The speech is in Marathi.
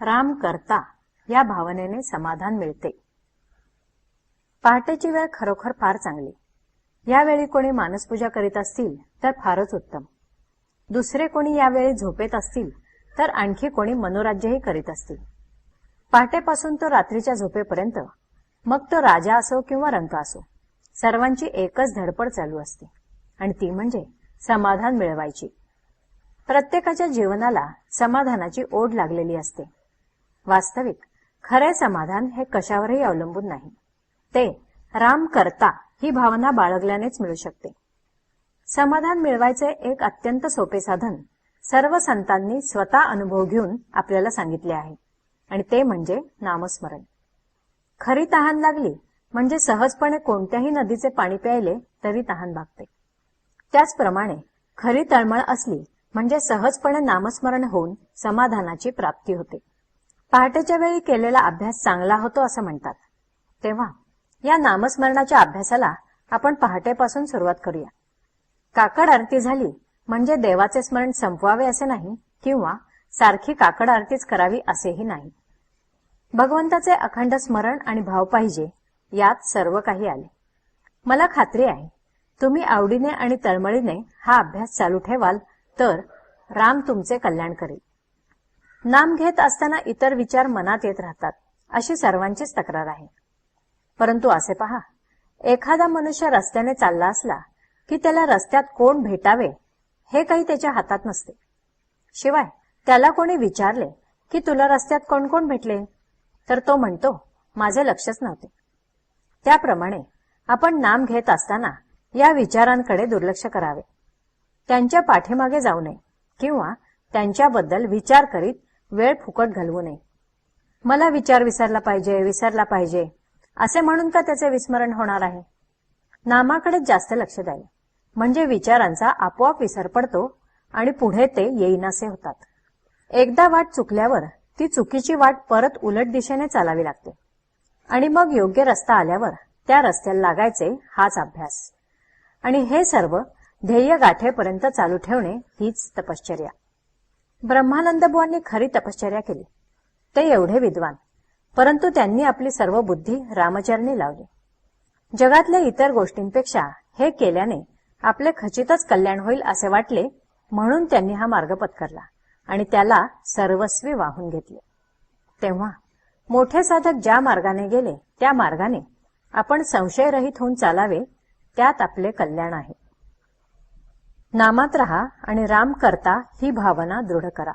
राम करता या भावनेने समाधान मिळते। पहाटेची वेळ खरोखर फार चांगली। यावेळी कोणी मानसपूजा करीत असतील तर फारच उत्तम। दुसरे कोणी यावेळी झोपेत असतील तर आणखी कोणी मनोराज्यही करीत असतील। पहाटेपासून तो रात्रीच्या झोपेपर्यंत, मग तो राजा असो किंवा रंक असो, सर्वांची एकच धडपड चालू असते आणि ती म्हणजे समाधान मिळवायची। प्रत्येकाच्या जीवनाला समाधानाची ओढ लागलेली असते। वास्तविक खरे समाधान हे कशावरही अवलंबून नाही, ते राम करता ही भावना बाळगल्यानेच मिळू शकते। समाधान मिळवायचे एक अत्यंत सोपे साधन सर्व संतांनी स्वतः अनुभव घेऊन आपल्याला सांगितले आहे आणि ते म्हणजे नामस्मरण। खरी तहान लागली म्हणजे सहजपणे कोणत्याही नदीचे पाणी प्यायले तरी तहान भागते। त्याचप्रमाणे खरी तळमळ असली म्हणजे सहजपणे नामस्मरण होऊन समाधानाची प्राप्ती होते। पहाटेच्या वेळी केलेला अभ्यास चांगला होतो असं म्हणतात, तेव्हा या नामस्मरणाच्या अभ्यासाला आपण पहाटेपासून सुरुवात करूया। काकड आरती झाली म्हणजे देवाचे स्मरण संपवावे असे नाही किंवा सारखी काकड आरतीच करावी असेही नाही। भगवंताचे अखंड स्मरण आणि भाव पाहिजे, यात सर्व काही आले। मला खात्री आहे तुम्ही आवडीने आणि तळमळीने हा अभ्यास चालू ठेवाल तर राम तुमचे कल्याण करेल। नाम घेत असताना इतर विचार मनात येत राहतात अशी सर्वांचीच तक्रार आहे। परंतु असे पहा, एखादा मनुष्य रस्त्याने चालला असला की त्याला रस्त्यात कोण भेटावे हे काही त्याच्या हातात नसते। शिवाय त्याला कोणी विचारले की तुला रस्त्यात कोण कोण भेटले तर तो म्हणतो माझे लक्षच नव्हते। त्याप्रमाणे आपण नाम घेत असताना या विचारांकडे दुर्लक्ष करावे, त्यांच्या पाठीमागे जाऊ नये किंवा त्यांच्याबद्दल विचार करीत वेळ फुकट घालवू नये। मला विचार विसरला पाहिजे असे म्हणून का त्याचे विस्मरण होणार आहे? नामाकडे जास्त लक्ष द्यावे, म्हणजे विचारांचा आपोआप विसर पडतो आणि पुढे ते येईनासे होतात। एकदा वाट चुकल्यावर ती चुकीची वाट परत उलट दिशेने चालावी लागते आणि मग योग्य रस्ता आल्यावर त्या रस्त्याला लागायचे, हाच अभ्यास। आणि हे सर्व ध्येय गाठेपर्यंत चालू ठेवणे हीच तपश्चर्या। ब्रह्मानंद बुवांनी खरी तपश्चर्या केली। ते एवढे विद्वान, परंतु त्यांनी आपली सर्व बुद्धी रामचरणी लावली। जगातल्या इतर गोष्टींपेक्षा हे केल्याने आपले खचितच कल्याण होईल असे वाटले, म्हणून त्यांनी हा मार्ग पत्करला आणि त्याला सर्वस्वी वाहून घेतले। तेव्हा मोठे साधक ज्या मार्गाने गेले त्या मार्गाने आपण संशयरहित होऊन चालावे, त्यात आपले कल्याण आहे। नामात रहा आणि राम करता ही भावना दृढ करा।